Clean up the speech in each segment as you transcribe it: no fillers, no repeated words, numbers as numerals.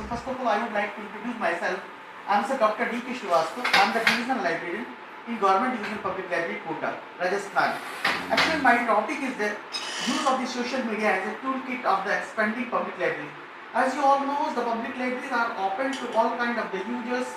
So first of all, I would like to introduce myself. I am Sir Dr. D.K. Srivastava. I am the divisional librarian in Government Division Public Library, Kota, Rajasthan. Actually, my topic is the use of the social media as a toolkit of the expanding public library. As you all know, the public libraries are open to all kind of the users.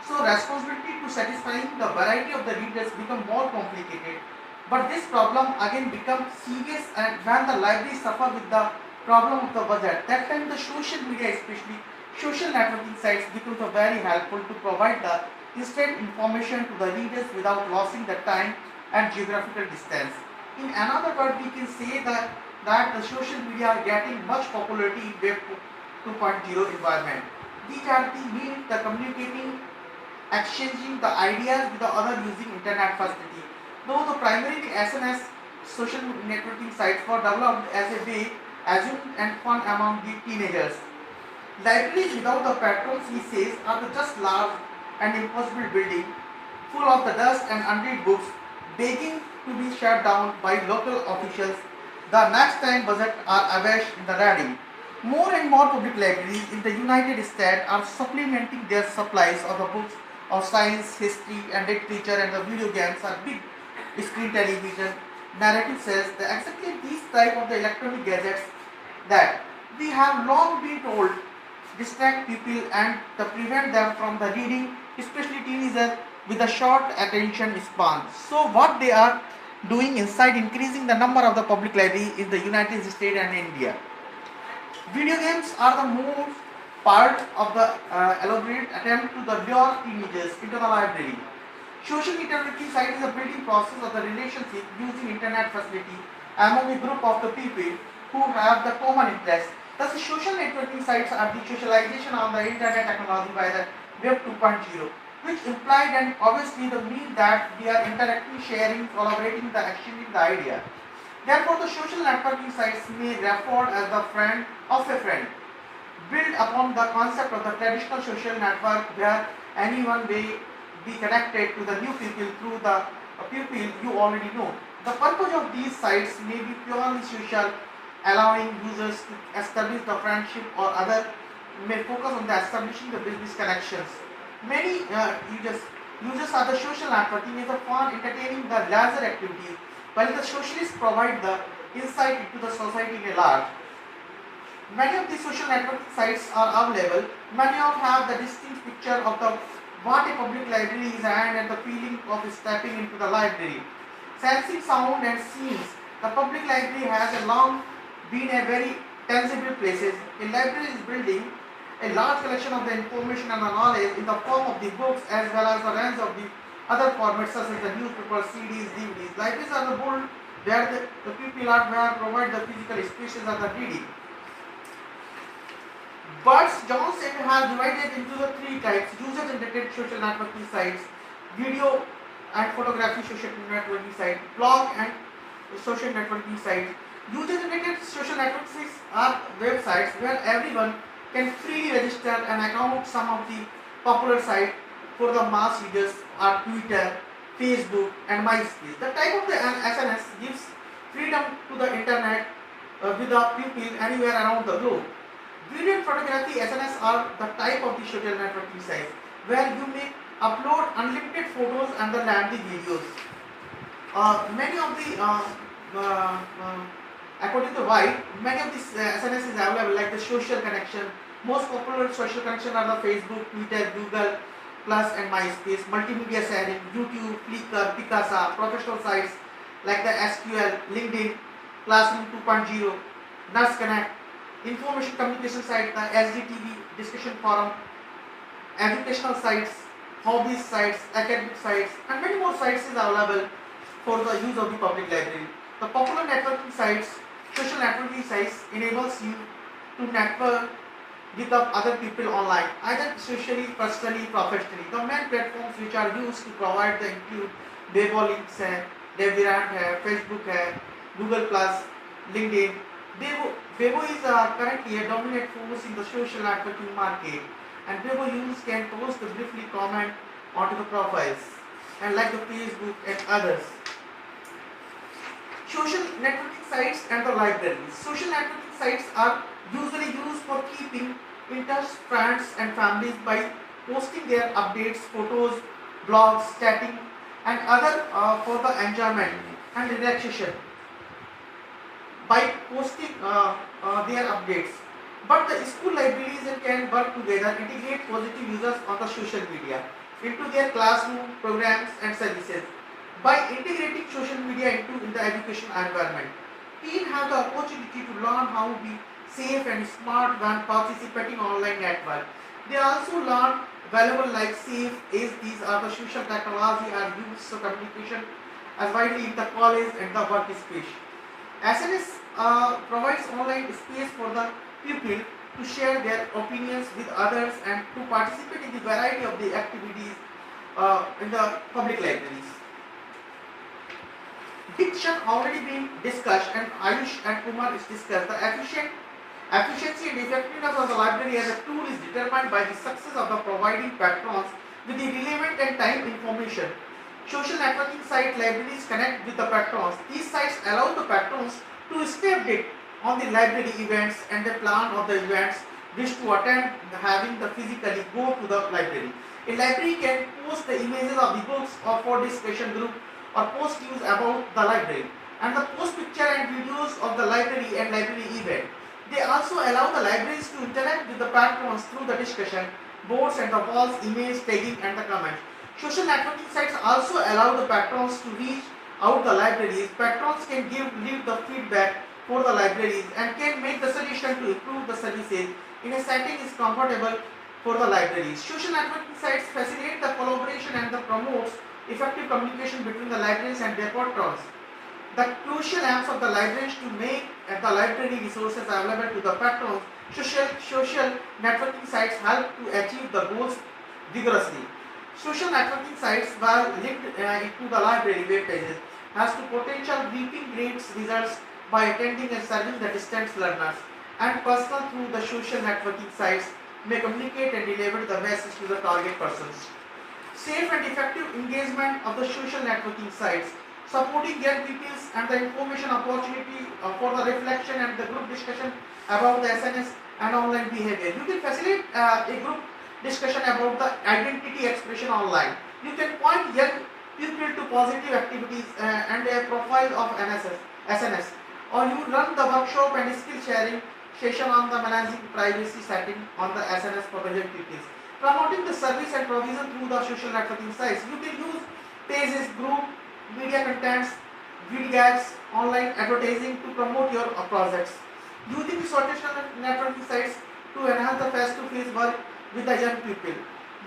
So responsibility to satisfying the variety of the readers become more complicated. But this problem again becomes serious and when the libraries suffer with the problem of the budget. That time the social media, especially social networking sites, becomes very helpful to provide the instant information to the readers without losing the time and geographical distance. In another word, we can say that the social media are getting much popularity in Web 2.0 environment. These are the means the communicating, exchanging the ideas with the other using internet facility. Though the primarily SNS social networking sites were developed as a way assumed and fun among the teenagers. Libraries without the patrons, he says, are just large and impossible building full of the dust and unread books begging to be shut down by local officials. The next time budget are awash in the ready. More and more public libraries in the United States are supplementing their supplies of the books of science, history and literature and the video games are big screen television. Narrative says that exactly these type of the electronic gadgets that we have long been told distract people and to prevent them from the reading, especially teenagers with a short attention span. So what they are doing inside increasing the number of the public library in the United States and India. Video games are the most part of the elaborate attempt to the lure teenagers into the library. Social networking site is a building process of the relationship using internet facility among a group of the people who have the common interest. Thus, the social networking sites are the socialization on the internet technology by the Web 2.0, which implied and obviously the mean that we are interacting, sharing, collaborating, the exchanging the idea. Therefore, the social networking sites may refer as the friend of a friend, build upon the concept of the traditional social network where anyone may be connected to the new people through the people you already know. The purpose of these sites may be purely social, allowing users to establish the friendship or other may focus on the establishing the business connections. Many users are the social networking is a fun, entertaining the leisure activities, while the socialists provide the insight into the society in a large. Many of these social networking sites are available. Many of have the distinct picture of the what a public library is and the feeling of stepping into the library. Sensing sound and scenes, the public library has a long been a very tangible places. A library is building a large collection of the information and the knowledge in the form of the books as well as the range of the other formats such as the newspapers, CDs, DVDs. Libraries are the bold where the people are where provide the physical spaces of the reading. But Johnson has divided into the three types: user-generated social networking sites, video and photography social networking site, blog and social networking sites. User-generated social network sites are websites where everyone can freely register an account. Some of the popular sites for the mass users are Twitter, Facebook, and MySpace. The type of the SNS gives freedom to the internet with the people anywhere around the globe. Video and photography SNS are the type of the social networking sites where you may upload unlimited photos and the lengthy videos. Many of the according to White, many of these SNS is available like the social connection. Most popular social connection are the Facebook, Twitter, Google Plus and MySpace. Multimedia sharing, YouTube, Flickr, Picasa, professional sites like the SQL, LinkedIn, Classroom 2.0, Nurse Connect, information communication site, the SDTV, discussion forum, educational sites, hobbies sites, academic sites, and many more sites is available for the use of the public library. The popular networking sites, social networking sites enables you to network with the other people online, either socially, personally, professionally. The main platforms which are used to provide the include Weibo links है, Devirant है, Facebook है, Google Plus, LinkedIn. Weibo is currently a dominant force in the social networking market, and Weibo users can post the briefly comment onto the profiles, and like the Facebook and others. Social networking sites and the libraries. Social networking sites are usually used for keeping in touch friends and families by posting their updates, photos, blogs, chatting, and other for the enjoyment and relaxation by posting their updates. But the school libraries can work together, integrate positive users on the social media into their classroom programs and services. By integrating social media into the education environment, teens have the opportunity to learn how to be safe and smart when participating online network. They also learn valuable life safe as these are the social technology are used for communication as widely in the college and the workspace. SNS provides online space for the pupil to share their opinions with others and to participate in the variety of the activities in the public libraries. Diction already been discussed and Ayush and Kumar is discussed. The efficiency and effectiveness of the library as a tool is determined by the success of the providing patrons with the relevant and time information. Social networking site libraries connect with the patrons. These sites allow the patrons to stay updated on the library events and the plan of the events wish to attend having the physically go to the library. A library can post the images of the books or for discussion group or post news about the library and the post picture and videos of the library and library event. They also allow the libraries to interact with the patrons through the discussion boards and the walls, image tagging and the comments. Social networking sites also allow the patrons to reach out the libraries. Patrons can leave the feedback for the libraries and can make the suggestion to improve the services in a setting is comfortable for the libraries. Social networking sites facilitate the collaboration and the promotes effective communication between the libraries and their patrons. The crucial aims of the libraries to make the library resources available to the patrons. Social networking sites help to achieve the goals vigorously. Social networking sites, while linked into the library web pages, has the potential reaping great results by attending and serving the distance learners. And personal through the social networking sites may communicate and deliver the message to the target persons. Safe and effective engagement of the social networking sites, supporting young peoples and the information opportunity for the reflection and the group discussion about the SNS and online behavior. You can facilitate a group discussion about the identity expression online. You can point young people to positive activities and a profile of SNS. Or you run the workshop and skill sharing session on the managing privacy setting on the SNS for the young people. Promoting the service and provision through the social networking sites. You can use pages, group, media contents, video ads, online advertising to promote your projects. Using the social networking sites to enhance the face-to-face work with the young people.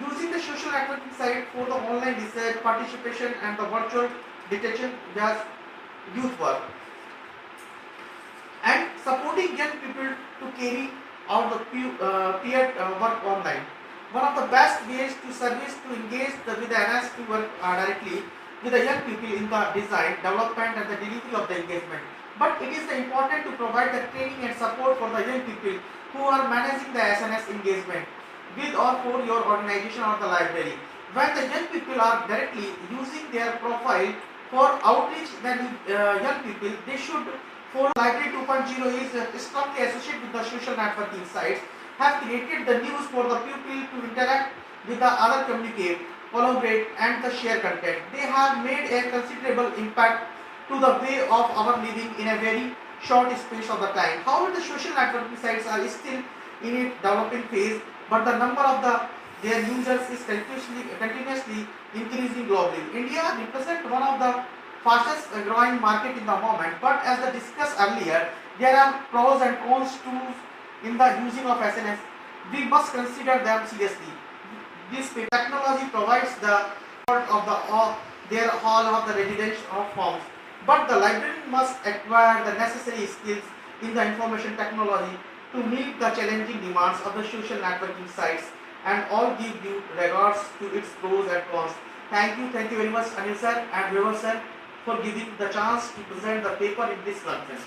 Using the social networking site for the online research, participation and the virtual detection as youth work. And supporting young people to carry out the peer work online. One of the best ways to service to engage with the NS to work directly with the young people in the design, development and the delivery of the engagement. But it is important to provide the training and support for the young people who are managing the SNS engagement with or for your organization or the library. When the young people are directly using their profile for outreach then young people, they should for Library 2.0 is strongly associated with the social networking sites, have created the news for the people to interact with the other, communicate, collaborate and the share content. They have made a considerable impact to the way of our living in a very short space of the time. However, the social networking sites are still in its developing phase, but the number of their users is continuously increasing globally. India represents one of the fastest growing market in the moment, but as I discussed earlier, there are pros and cons to in the using of SNS. We must consider them seriously. This technology provides the of their hall of the residential forms, but the library must acquire the necessary skills in the information technology to meet the challenging demands of the social networking sites, and all give due regards to its pros and cons. Thank you very much Anil sir and Vivar sir for giving the chance to present the paper in this conference.